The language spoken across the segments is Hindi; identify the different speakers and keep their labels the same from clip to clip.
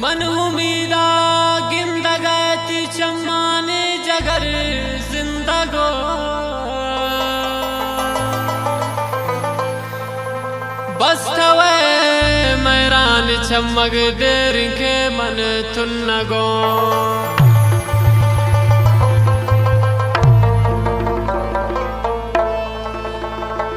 Speaker 1: मन उम्मीदा गिंदगती चम्माने जगर जिंदगो बस्तवे मैरान चमग देर के मन तुन्नगो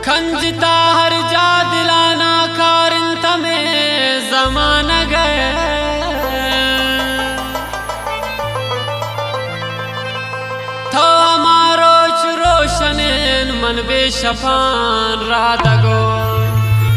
Speaker 1: खंजता हर जा दिलाना कारिंत में जमाना गए तो हमारो रोशनेन मन बेशफान रादगो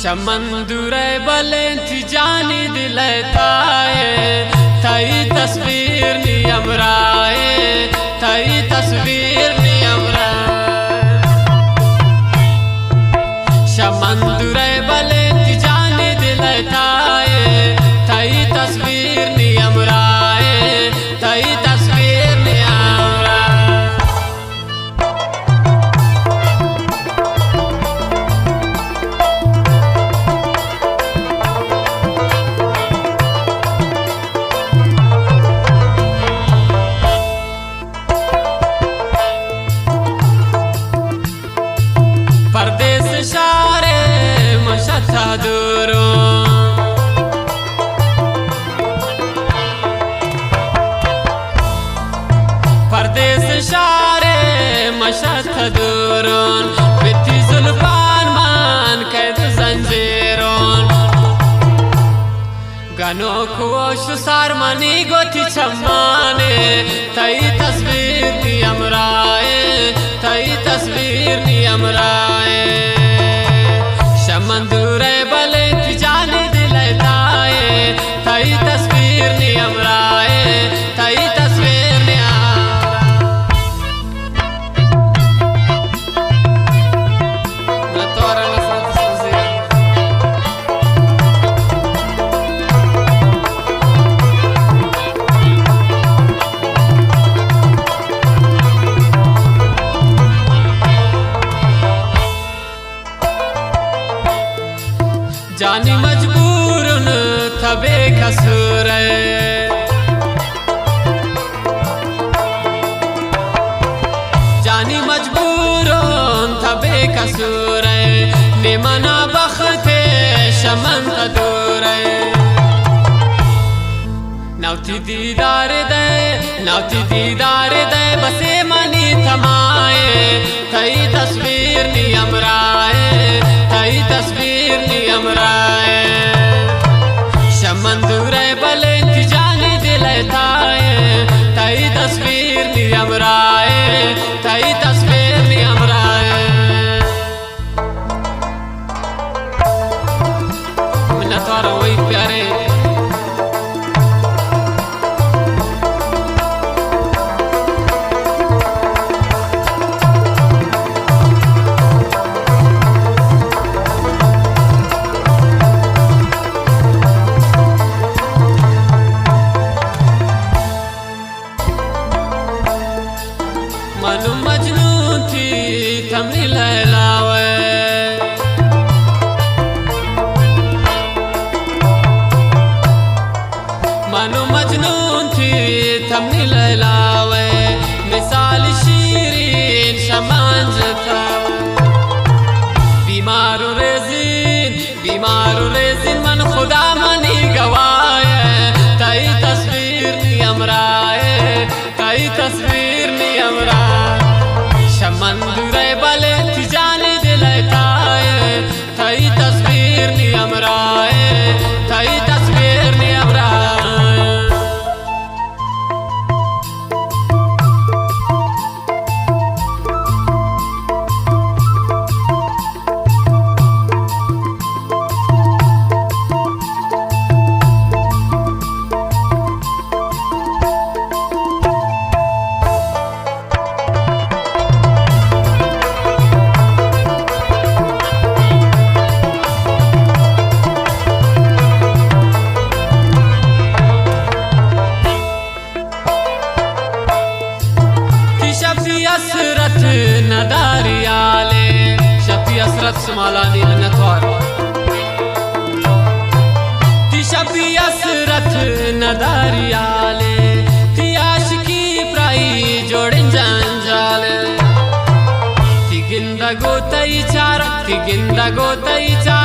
Speaker 1: शमन दूरे बलेंती जानी दिलताए थई तस्वीर नी अमराए थई तस्वीर नी अमराए शमन दूरे बलेंती जानी दिलताए थई तस्वीर नी अमराए थई तस्वीर नी परदेस शारे मशता दूरों परदेस शारे मशता दूरों बिती जुल्फान मान कैद जंजीरों गनो खुश सारमनी गोती चम्माने तई तस्वीर नी अमराए तई तस्वीर नी अमराए शमन दूरे बलेंती जाने दिलताए तई तस्वीर नी अमराए तई तस्वीर नी जानी मजबूरन थबे कसूर जानी मजबूरन थबे कसूर निमना बखते शमन दूर नवती दीदार दे बसे मनी थमाए थई तस्वीर नी अमराए थई तस्वीर नी अमराए शमन दूरे बलेंती जाने दिलताए थई तस्वीर नी अमराए थई तस्वीर नी अमराए मिन्ना तोरा वही प्यारे मनु मजनून थी थमनी लैलावे मनु मजनून थी थमनी लैलावे मिसाल शीरीन शमान जता बीमारू रेजिन मन खुदा मनी गवाए तई तस्वीर नी अमराए तई तस्वीर नी अमराए शमन दूरे बलेंती जाने दिलताए थई तस्वीर नी अमराए थई तस्वीर नी अमराए असरत नदारियाले शफी असरत समालानी गिंदा गोतईचा रक्ती गिंदा गोतईचा